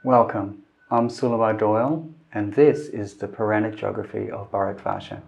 Welcome, I'm Sulabhar Doyle, and this is the Puranic geography of Bharat-varsha.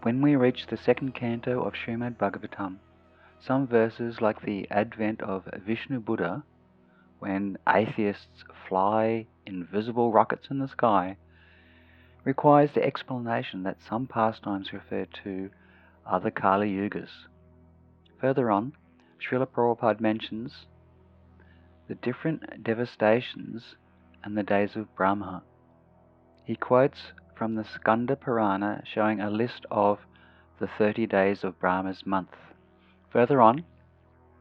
When we reach the second canto of Srimad Bhāgavatam, some verses like the advent of Vishnu Buddha, when atheists fly invisible rockets in the sky, requires the explanation that some pastimes refer to other Kali Yugas. Further on, Srila Prabhupada mentions the different devastations and the days of Brahma. He quotes from the Skanda Purana showing a list of the 30 days of Brahma's month. Further on,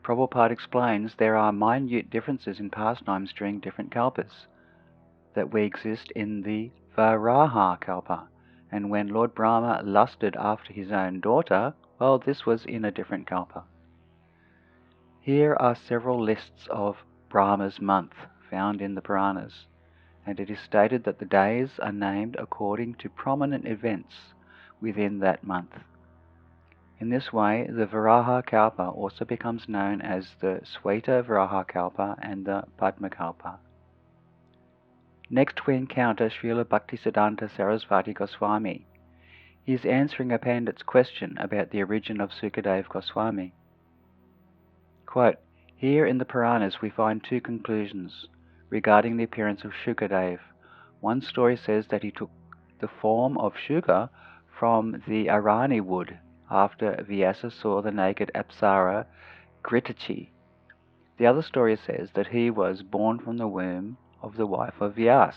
Prabhupada explains there are minute differences in pastimes during different kalpas, that we exist in the Varaha Kalpa, and when Lord Brahma lusted after his own daughter, well, this was in a different kalpa. Here are several lists of Brahma's month found in the Purāṇas, and it is stated that the days are named according to prominent events within that month. In this way, the Varaha Kalpa also becomes known as the Sweta Varaha Kalpa and the Padma Kalpa. Next we encounter Srila Bhaktisiddhanta Sarasvati Goswami. He is answering a pandit's question about the origin of Sukadeva Goswami. Quote, here in the Purāṇas we find two conclusions regarding the appearance of Shukadeva. One story says that he took the form of Shuka from the Arani wood after Vyasa saw the naked Apsara Gritachi. The other story says that he was born from the womb of the wife of Vyasa.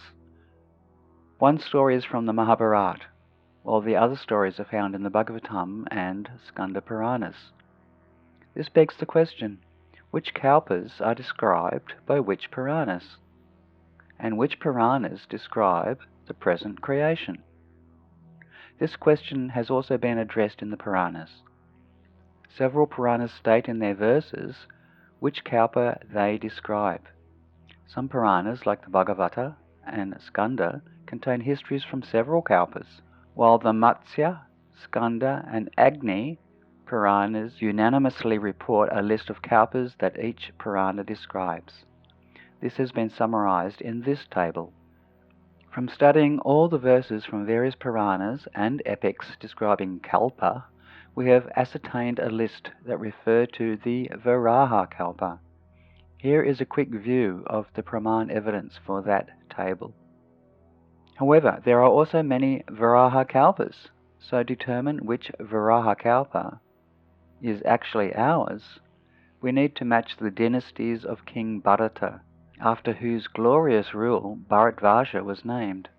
One story is from the Mahabharata, while the other stories are found in the Bhāgavatam and Skanda Puranas. This begs the question, which kalpas are described by which Puranas? And which Puranas describe the present creation? This question has also been addressed in the Puranas. Several Puranas state in their verses which kalpa they describe. Some Puranas, like the Bhagavata and Skanda, contain histories from several kalpas, while the Matsya, Skanda and Agni Puranas unanimously report a list of kalpas that each Purana describes. This has been summarized in this table. From studying all the verses from various Puranas and epics describing Kalpa, we have ascertained a list that refer to the Varaha Kalpa. Here is a quick view of the Praman evidence for that table. However, there are also many Varaha Kalpas, so to determine which Varaha Kalpa is actually ours, we need to match the dynasties of King Bharata, after whose glorious rule Bharat-varsha was named.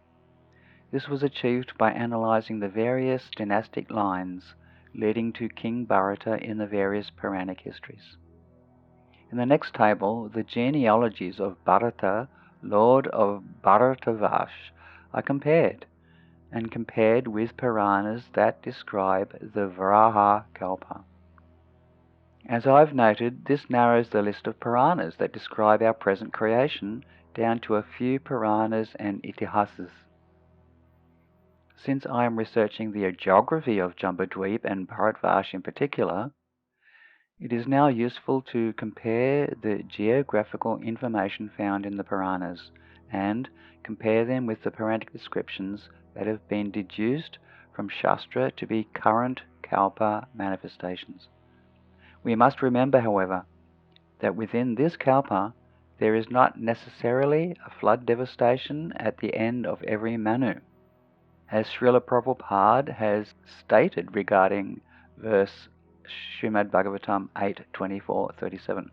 This was achieved by analyzing the various dynastic lines leading to King Bharata in the various Puranic histories. In the next table, the genealogies of Bharata, Lord of Bharata-varsha, are compared, and compared with Purāṇas that describe the Varaha Kalpa. As I've noted, this narrows the list of Purāṇas that describe our present creation down to a few Purāṇas and Itihasas. Since I am researching the geography of Jambudvīpa and Bharat-varsha in particular, it is now useful to compare the geographical information found in the Purāṇas and compare them with the Puranic descriptions that have been deduced from Shastra to be current Kalpa manifestations. We must remember, however, that within this Kalpa there is not necessarily a flood devastation at the end of every Manu, as Srila Prabhupada has stated regarding verse Srimad Bhāgavatam 8:24-37.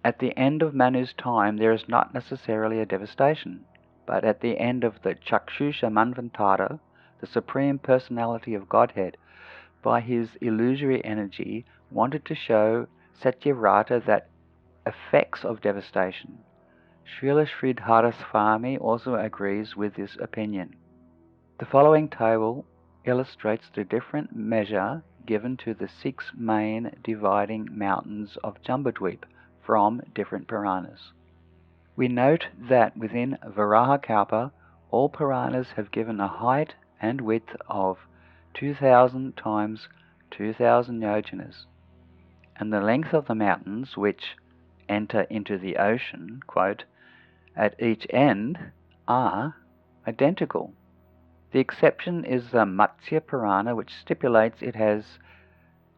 At the end of Manu's time there is not necessarily a devastation, but at the end of the Chakshusha Manvantara, the Supreme Personality of Godhead, by his illusory energy, wanted to show Satyavrata that effects of devastation. Srila Sridhara Swami also agrees with this opinion. The following table illustrates the different measure given to the 6 main dividing mountains of Jambudvīpa from different Purāṇas. We note that within Varaha Kalpa, all Purāṇas have given a height and width of 2,000 times 2,000 yojanas, and the length of the mountains which enter into the ocean, quote, at each end are identical. The exception is the Matsya Purana, which stipulates it has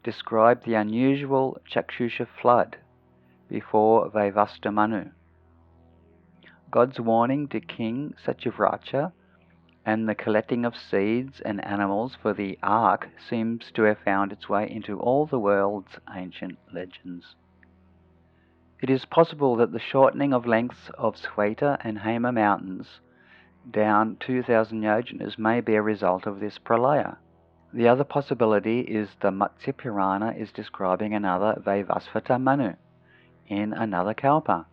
described the unusual Chakshusha flood before Vaivasta Manu. God's warning to King Satyavrata and the collecting of seeds and animals for the ark seems to have found its way into all the world's ancient legends. It is possible that the shortening of lengths of Sweta and Hema mountains down 2,000 yojanas may be a result of this pralaya. The other possibility is the Matsya Purana is describing another Vaivasvata Manu in another Kalpa.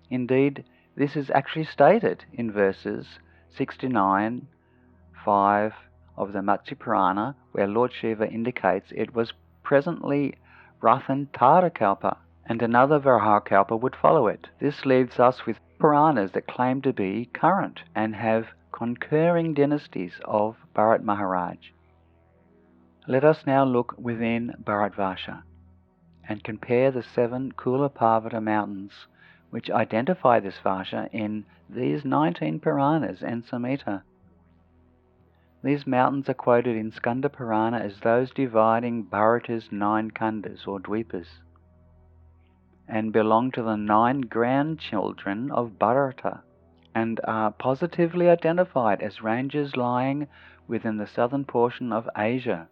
Indeed, this is actually stated in verses 69:5 of the Matsya Purana, where Lord Shiva indicates it was presently Rathantara Kalpa, and another Varaha Kalpa would follow it. This leaves us with Puranas that claim to be current and have concurring dynasties of Bharat Maharaj. Let us now look within Bharat-varsha and compare the 7 Kula-parvata mountains which identify this Varsha in these 19 Puranas and Samhita. These mountains are quoted in Skanda Purana as those dividing Bharata's 9 khaṇḍas or dvīpas, and belong to the 9 grandchildren of Bharata, and are positively identified as ranges lying within the southern portion of Asia.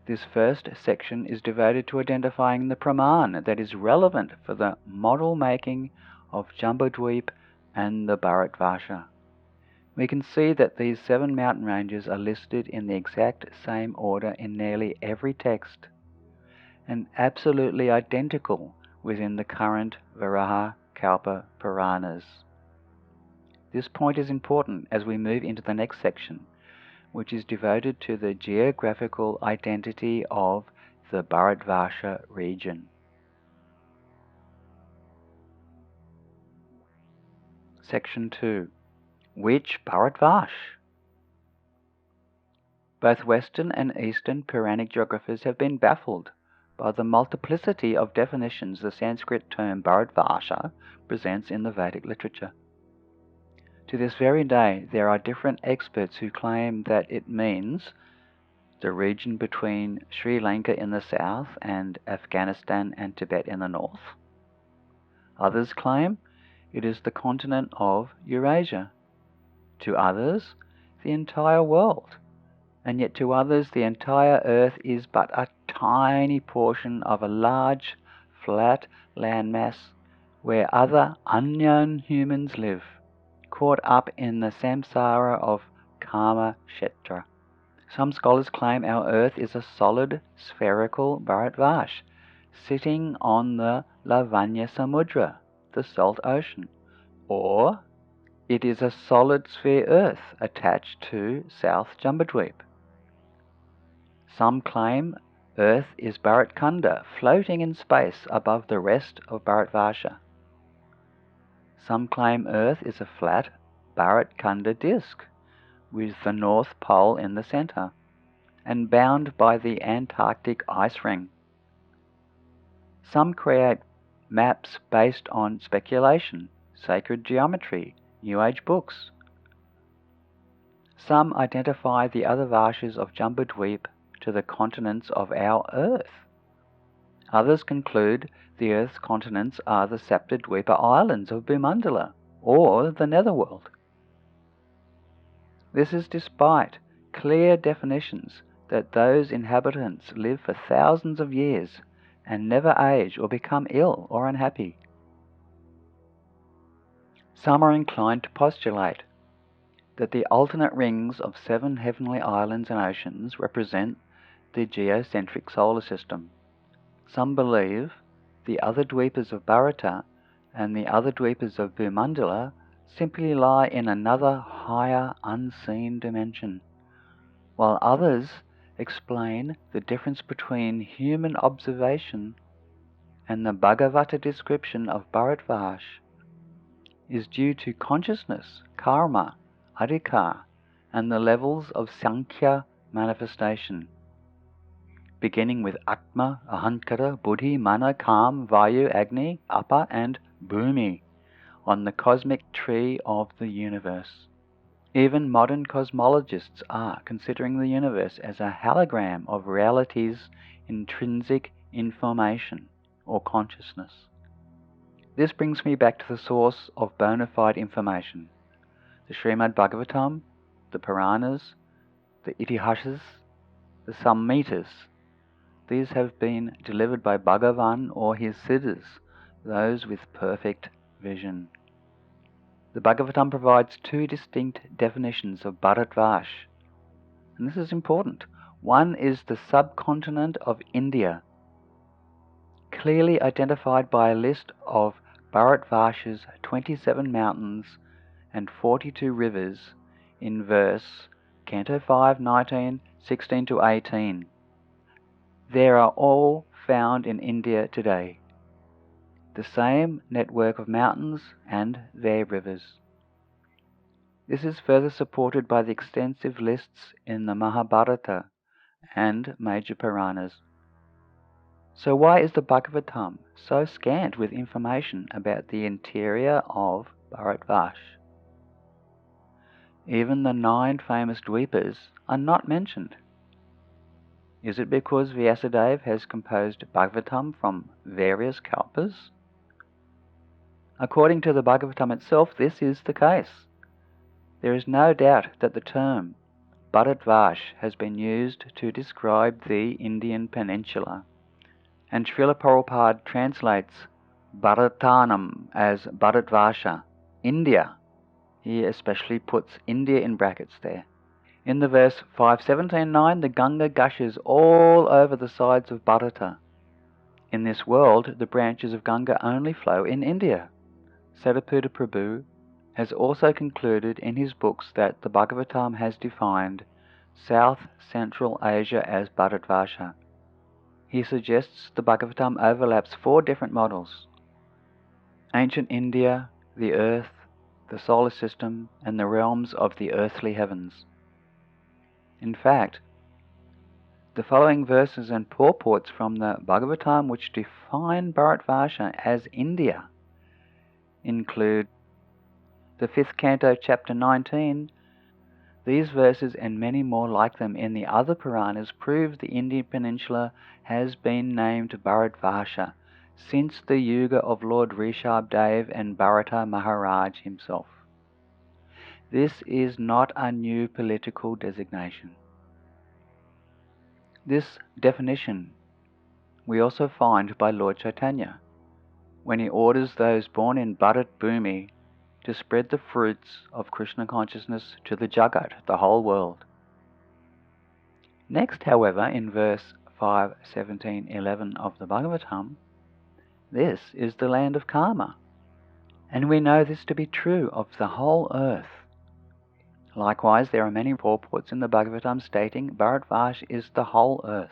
This first section is devoted to identifying the Praman that is relevant for the model making of Jambudvīpa and the Bharat-varsha. We can see that these 7 mountain ranges are listed in the exact same order in nearly every text, and absolutely identical within the current Varaha Kalpa Puranas. This point is important as we move into the next section, which is devoted to the geographical identity of the Bharat-varsha region. Section 2. Which Bharat-varsha? Both Western and Eastern Puranic geographers have been baffled by the multiplicity of definitions the Sanskrit term Bharat-varsha presents in the Vedic literature. To this very day, there are different experts who claim that it means the region between Sri Lanka in the south and Afghanistan and Tibet in the north. Others claim it is the continent of Eurasia. To others, the entire world. And yet to others, the entire earth is but a tiny portion of a large, flat landmass where other unknown humans live, caught up in the samsara of karma kshetra. Some scholars claim our earth is a solid, spherical Bharat-varsha, sitting on the Lavanya Samudra, the salt ocean. Or It is a solid sphere Earth attached to South Jambudvīpa. Some claim Earth is Bharat-khanda, floating in space above the rest of Bharat-varsha. Some claim Earth is a flat Bharat-khanda disk, with the North Pole in the center, and bound by the Antarctic ice ring. Some create maps based on speculation, sacred geometry, New Age books. Some identify the other varshas of Jambudvīpa to the continents of our Earth. Others conclude the Earth's continents are the Saptadvipa islands of Bhumandala, or the Netherworld. This is despite clear definitions that those inhabitants live for thousands of years and never age or become ill or unhappy. Some are inclined to postulate that the alternate rings of 7 heavenly islands and oceans represent the geocentric solar system. Some believe the other dvīpas of Bharata and the other dvīpas of Bhumandala simply lie in another higher unseen dimension, while others explain the difference between human observation and the Bhagavata description of Bharat-varsha is due to consciousness, karma, adhikar, and the levels of Sankhya manifestation, beginning with Atma, Ahankara, Buddhi, Mana, Kam, Vayu, Agni, Apa, and Bhumi on the cosmic tree of the universe. Even modern cosmologists are considering the universe as a hologram of reality's intrinsic information or consciousness. This brings me back to the source of bona fide information: the Srimad Bhāgavatam, the Purāṇas, the Itihasas, the Samhitas. These have been delivered by Bhagavan or his siddhas, those with perfect vision. The Bhagavatam provides 2 distinct definitions of Bharat-varsha, and this is important. One is the subcontinent of India, clearly identified by a list of Bharat-varsha's 27 mountains and 42 rivers in verse Canto 5, 19, 16 to 18. They are all found in India today, the same network of mountains and their rivers. This is further supported by the extensive lists in the Mahabharata and major Purāṇas. So why is the Bhagavatam so scant with information about the interior of Bharat-varsha? Even the 9 famous dvīpas are not mentioned. Is it because Vyasadeva has composed Bhagavatam from various kalpas? According to the Bhagavatam itself, this is the case. There is no doubt that the term Bharat-varsha has been used to describe the Indian peninsula, and Srila Prabhupada translates Bharatanam as Bharat-varsha, India. He especially puts India in brackets there. In the verse 5.17.9, the Ganga gushes all over the sides of Bharata. In this world, the branches of Ganga only flow in India. Sariputta Prabhu has also concluded in his books that the Bhagavatam has defined South Central Asia as Bharat-varsha. He suggests the Bhagavatam overlaps 4 different models: ancient India, the earth, the solar system, and the realms of the earthly heavens. In fact, the following verses and purports from the Bhagavatam which define Bharat-varsha as India include the 5th canto, chapter 19. These verses and many more like them in the other Purāṇas prove the Indian peninsula has been named Bharat-varsha since the Yuga of Lord Rishabh-dev and Bharata Maharaj himself. This is not a new political designation. This definition we also find by Lord Chaitanya, when he orders those born in Bharat Bhumi to spread the fruits of Krishna consciousness to the Jagat, the whole world. Next, however, in verse 5.17.11 of the Bhagavatam, this is the land of karma, And we know this to be true of the whole earth. Likewise, there are many purports in the Bhagavatam stating Bharat-varsha is the whole earth.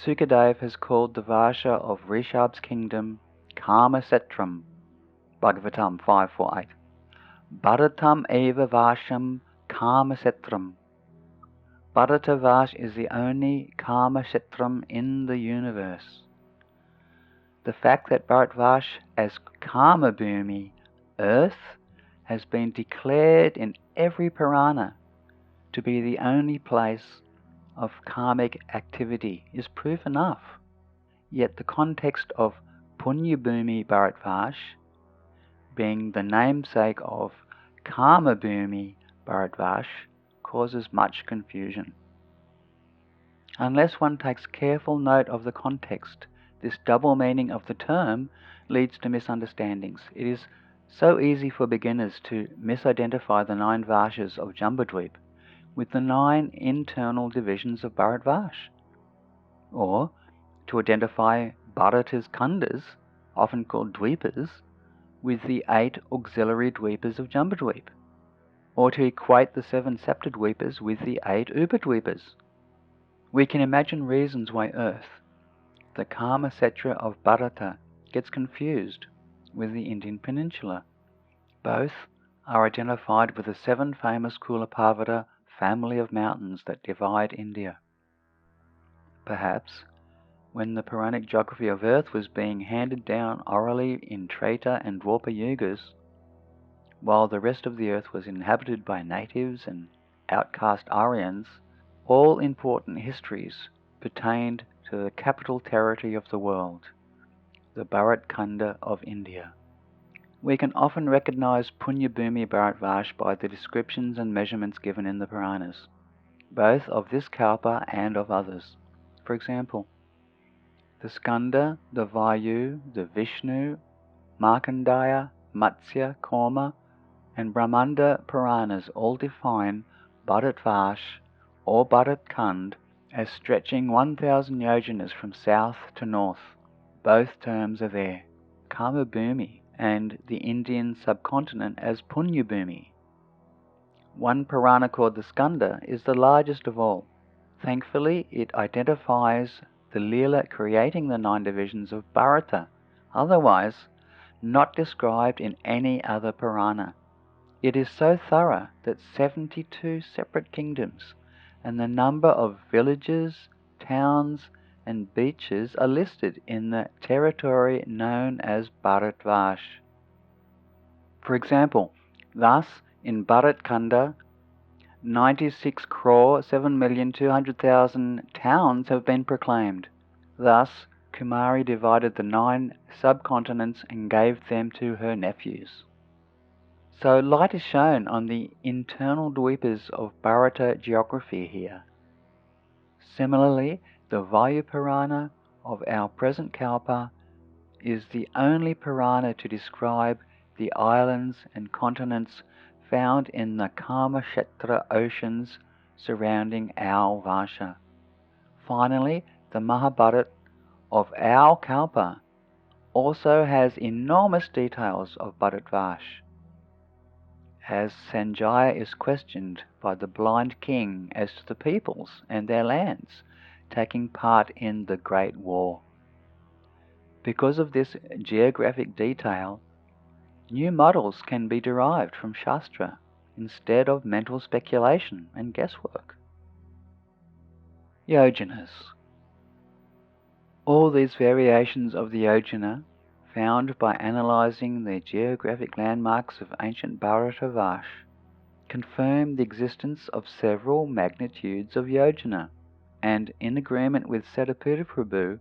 Sukadeva has called the Varsha of Rishabh's kingdom Kama-setram, Bhagavatam 5.4.8. Bharatam eva varsham Kama-setram. Bharata-varsha is the only Kama-setram in the universe. The fact that Bharat-varsha as Kama-bhumi, earth, has been declared in every Purāṇa to be the only place of karmic activity is proof enough. Yet the context of Punya-bhumi Bharat-varsha being the namesake of Kama-bhumi Bharat-varsha causes much confusion. Unless one takes careful note of the context, this double meaning of the term leads to misunderstandings. It is so easy for beginners to misidentify the 9 varshas of Jambudvīpa with the 9 internal divisions of Bharat-varsha, or to identify Bharata's khaṇḍas, often called dvīpas, with the 8 auxiliary dvīpas of Jambudvīpa, or to equate the 7 saptadvīpas with the 8 upadvīpas. We can imagine reasons why Earth, the Kama-setra of Bharata, gets confused with the Indian peninsula. Both are identified with the 7 famous Kula-parvata family of mountains that divide India. Perhaps, when the Puranic geography of Earth was being handed down orally in Treta and Dwapara Yugas, while the rest of the Earth was inhabited by natives and outcast Aryans, all important histories pertained to the capital territory of the world, the Bharat Khanda of India. We can often recognize Punya-bhumi Bharat-varsha by the descriptions and measurements given in the Purāṇas, both of this Kalpa and of others. For example, the Skanda, the Vayu, the Vishnu, Markandeya, Matsya, Kurma, and Brahmanda Purāṇas all define Bharat-varsha or Bharat-khand as stretching 1,000 yojanas from south to north. Both terms are there, Kama-bhumi and the Indian subcontinent as Punya-bhumi. One Purāṇa called the Skanda is the largest of all. Thankfully, it identifies the Leela creating the 9 divisions of Bharata, otherwise not described in any other Purāṇa. It is so thorough that 72 separate kingdoms and the number of villages, towns, and beaches are listed in the territory known as Bharat-varsha. For example, thus in Bharat Khanda, 96,7,200,000 towns have been proclaimed. Thus, Kumari divided the 9 subcontinents and gave them to her nephews. So light is shown on the internal dvīpas of Bharata geography here. Similarly, the Vayu Purāṇa of our present Kalpa is the only Purāṇa to describe the islands and continents found in the Kama-kshetra oceans surrounding our Varsha. Finally, the Mahabharata of our Kalpa also has enormous details of Bharat-varsha. As Sanjaya is questioned by the blind king as to the peoples and their lands taking part in the Great War. Because of this geographic detail, new models can be derived from Shastra instead of mental speculation and guesswork. Yojanas. All these variations of the yojana, found by analyzing the geographic landmarks of ancient Bharata-varsha, confirm the existence of several magnitudes of yojana, and in agreement with Sariputta Prabhu,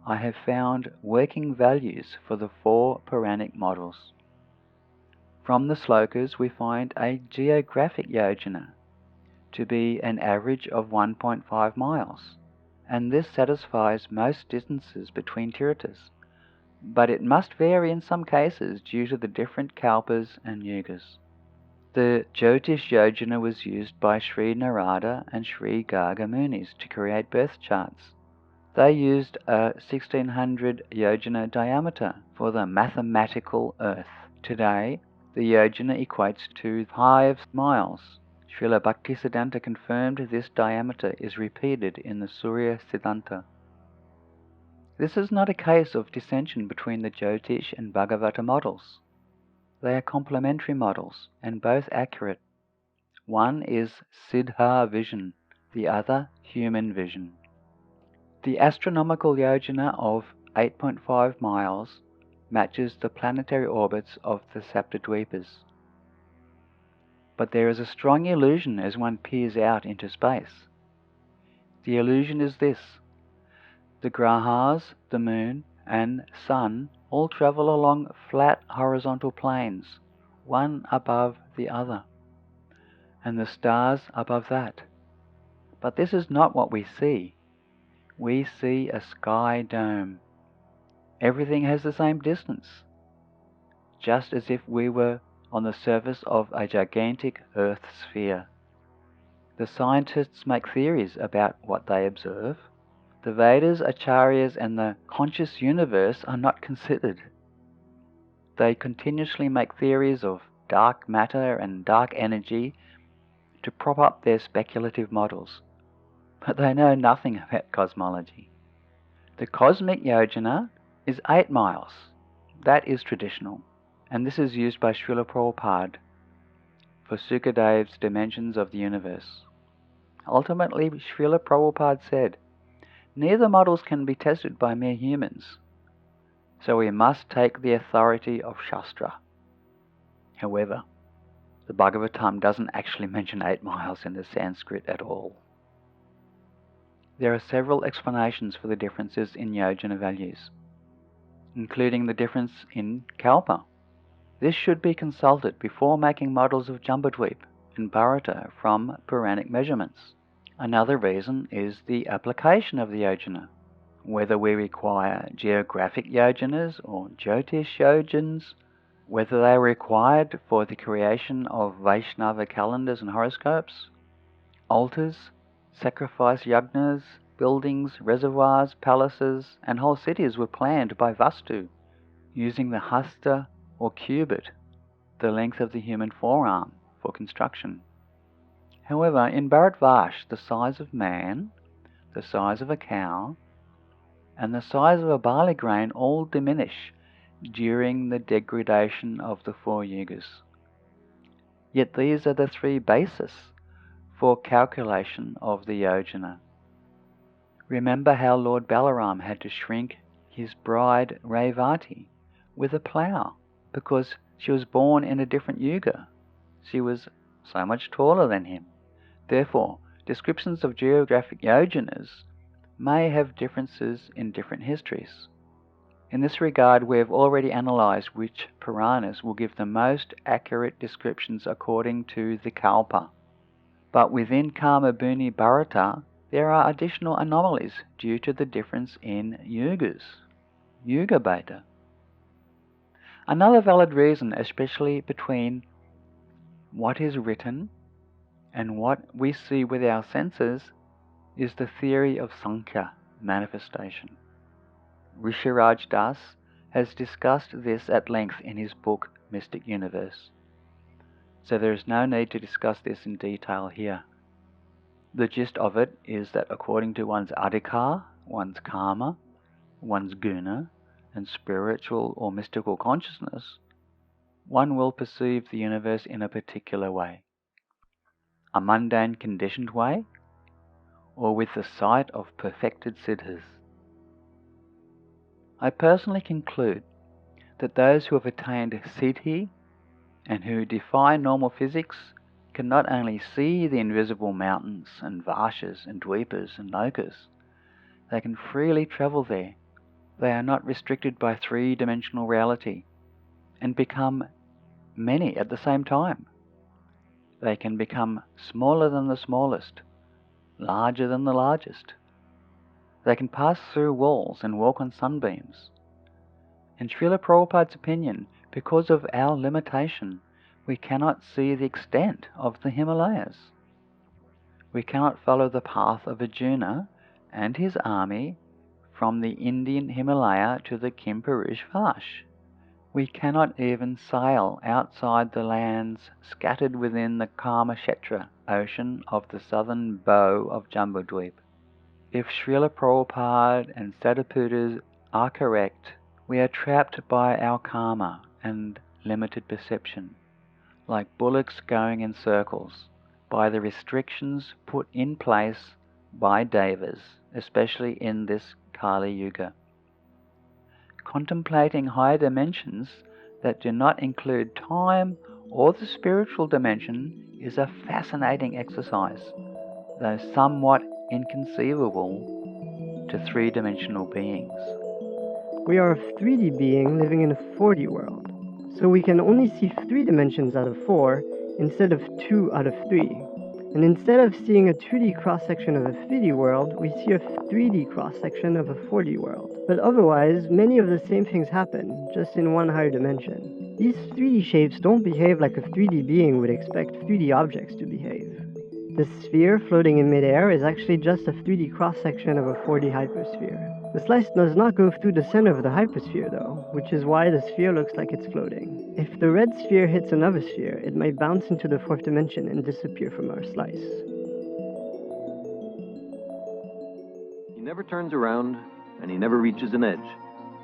I have found working values for the 4 Puranic models. From the slokas we find a geographic yojana to be an average of 1.5 miles, and this satisfies most distances between tirathas, but it must vary in some cases due to the different kalpas and yugas. The Jyotish Yojana was used by Sri Narada and Sri Garga Munis to create birth charts. They used a 1600 Yojana diameter for the mathematical earth, Today, the yojana equates to 5 miles. Srila Bhaktisiddhanta confirmed this diameter is repeated in the Surya Siddhanta. This is not a case of dissension between the Jyotish and Bhagavata models. They are complementary models and both accurate. One is Siddha vision, the other human vision. The astronomical yojana of 8.5 miles matches the planetary orbits of the Saptadvipas. But there is a strong illusion as one peers out into space. The illusion is this: the grahas, the moon, and sun all travel along flat horizontal planes, one above the other, and the stars above that. But this is not what we see. We see a sky dome. Everything has the same distance, just as if we were on the surface of a gigantic Earth sphere. The scientists make theories about what they observe. The Vedas, Acharyas, and the conscious universe are not considered. They continuously make theories of dark matter and dark energy to prop up their speculative models, but they know nothing about cosmology. The cosmic yojana is 8 miles. That is traditional, and this is used by Srila Prabhupada for Sukadev's dimensions of the universe. Ultimately, Srila Prabhupada said, neither models can be tested by mere humans, so we must take the authority of Shastra. However, the Bhagavatam doesn't actually mention 8 miles in the Sanskrit at all. There are several explanations for the differences in yojana values, including the difference in Kalpa. This should be consulted before making models of Jambudvīpa and Bharata from Puranic measurements. Another reason is the application of the yojana, whether we require geographic yojanas or Jyotish yojanas, whether they are required for the creation of Vaishnava calendars and horoscopes, altars, sacrifice yagnas, buildings, reservoirs, palaces, and whole cities were planned by Vastu using the hasta or cubit, the length of the human forearm, for construction. However, in Bharat-varsha, the size of man, the size of a cow, and the size of a barley grain all diminish during the degradation of the 4 yugas. Yet these are the 3 bases for calculation of the yojana. Remember how Lord Balaram had to shrink his bride Revati with a plough because she was born in a different yuga. She was so much taller than him. Therefore, descriptions of geographic yojanas may have differences in different histories. In this regard, we have already analyzed which Purāṇas will give the most accurate descriptions according to the Kalpa. But within Karma Bhuni Bharata, there are additional anomalies due to the difference in yugas, Yuga-bheda. Another valid reason, especially between what is written and what we see with our senses, is the theory of Sankhya, manifestation. Risharaj Das has discussed this at length in his book Mystic Universe, so there is no need to discuss this in detail here. The gist of it is that according to one's adhikar, one's karma, one's guna, and spiritual or mystical consciousness, one will perceive the universe in a particular way. A mundane conditioned way, or with the sight of perfected siddhas. I personally conclude that those who have attained siddhi and who defy normal physics can not only see the invisible mountains and varshas and dvīpas and lokas, they can freely travel there. They are not restricted by 3-dimensional reality and become many at the same time. They can become smaller than the smallest, larger than the largest. They can pass through walls and walk on sunbeams. In Srila Prabhupada's opinion, because of our limitation, we cannot see the extent of the Himalayas. We cannot follow the path of Arjuna and his army from the Indian Himalaya to the Kim Purush Vash. We cannot even sail outside the lands scattered within the Kama-kshetra ocean of the southern bow of Jambudvīpa. If Srila Prabhupada and Sadaputas are correct, we are trapped by our karma and limited perception, like bullocks going in circles, by the restrictions put in place by devas, especially in this Kali Yuga. Contemplating higher dimensions that do not include time or the spiritual dimension is a fascinating exercise, though somewhat inconceivable to three-dimensional beings. We are a 3D being living in a 4D world, so we can only see 3 dimensions out of 4 instead of 2 out of 3. And instead of seeing a 2D cross-section of a 3D world, we see a 3D cross-section of a 4D world. But otherwise, many of the same things happen, just in one higher dimension. These 3D shapes don't behave like a 3D being would expect 3D objects to behave. The sphere floating in midair is actually just a 3D cross-section of a 4D hypersphere. The slice does not go through the center of the hypersphere though, which is why the sphere looks like it's floating. If the red sphere hits another sphere, it might bounce into the 4th dimension and disappear from our slice. He never turns around, and he never reaches an edge.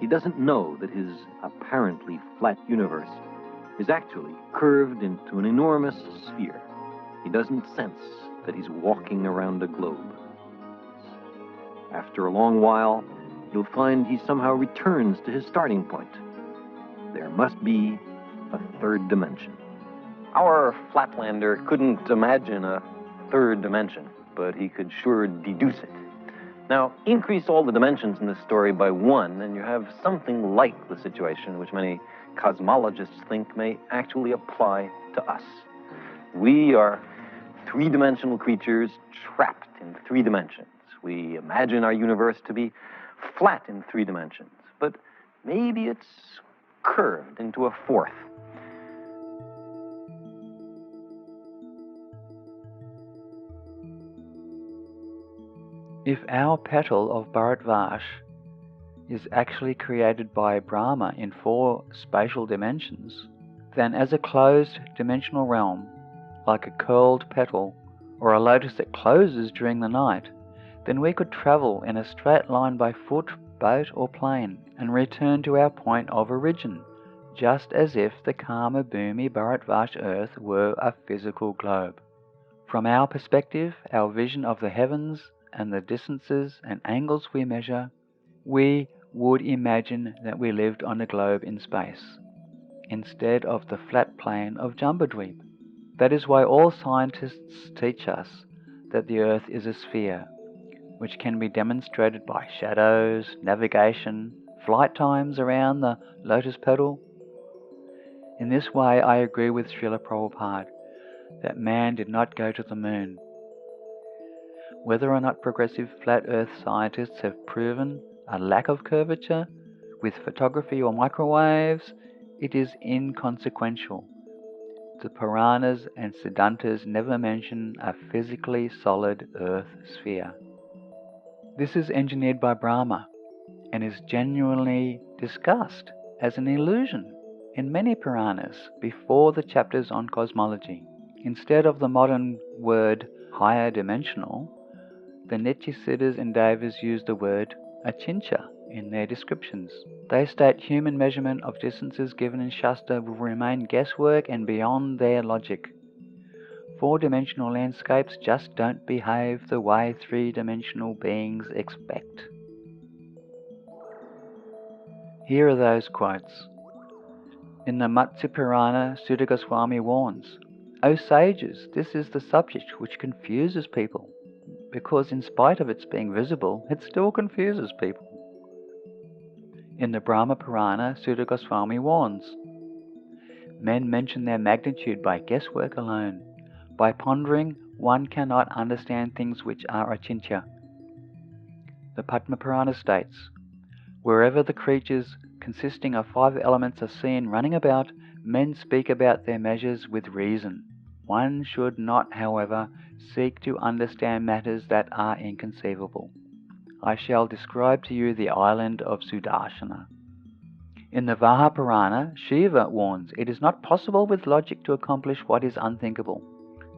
He doesn't know that his apparently flat universe is actually curved into an enormous sphere. He doesn't sense that he's walking around a globe. After a long while, you'll find he somehow returns to his starting point. There must be a 3rd dimension. Our Flatlander couldn't imagine a 3rd dimension, but he could sure deduce it. Now, increase all the dimensions in this story by 1, and you have something like the situation which many cosmologists think may actually apply to us. We are 3-dimensional creatures trapped in 3 dimensions. We imagine our universe to be flat in 3 dimensions, but maybe it's curved into a 4th. If our petal of Bharat-varsha is actually created by Brahma in 4 spatial dimensions, then as a closed dimensional realm, like a curled petal or a lotus that closes during the night, then we could travel in a straight line by foot, boat or plane and return to our point of origin, just as if the Karma Bhumi Bharat-varsha earth were a physical globe. From our perspective, our vision of the heavens and the distances and angles we measure, we would imagine that we lived on a globe in space, instead of the flat plane of Jambudvīpa. That is why all scientists teach us that the earth is a sphere, which can be demonstrated by shadows, navigation, flight times around the lotus petal. In this way, I agree with Srila Prabhupada that man did not go to the moon. Whether or not progressive flat earth scientists have proven a lack of curvature with photography or microwaves, it is inconsequential. The Purāṇas and Siddhantas never mention a physically solid earth sphere. This is engineered by Brahma and is genuinely discussed as an illusion in many Purāṇas before the chapters on cosmology. Instead of the modern word higher dimensional, the Nityasiddhas and Devas use the word achintya in their descriptions. They state human measurement of distances given in Shastra will remain guesswork and beyond their logic. 4-dimensional landscapes just don't behave the way 3-dimensional beings expect. Here are those quotes. In the Matsya Purana, Sutta Goswami warns, "O sages, this is the subject which confuses people, because in spite of its being visible, it still confuses people." In the Brahma Purana, Sutta Goswami warns, "Men mention their magnitude by guesswork alone. By pondering, one cannot understand things which are achintya." The Padma Purana states, "Wherever the creatures consisting of 5 elements are seen running about, men speak about their measures with reason. One should not, however, seek to understand matters that are inconceivable. I shall describe to you the island of Sudarshana. In the Vāha-purāṇa, Shiva warns, "It is not possible with logic to accomplish what is unthinkable.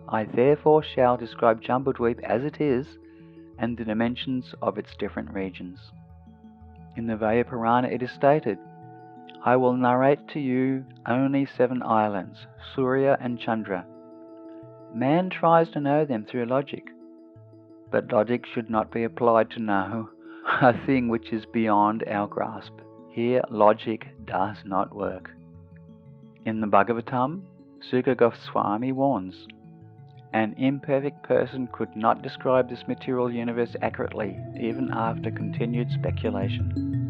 I therefore shall describe Jambudvīpa as it is, and the dimensions of its different regions." In the Vāya-purāṇa it is stated, "I will narrate to you only 7 islands, Surya and Chandra. Man tries to know them through logic, but logic should not be applied to know a thing which is beyond our grasp. Here logic does not work." In the Bhāgavatam, Sukha Goswami warns, "An imperfect person could not describe this material universe accurately, even after continued speculation."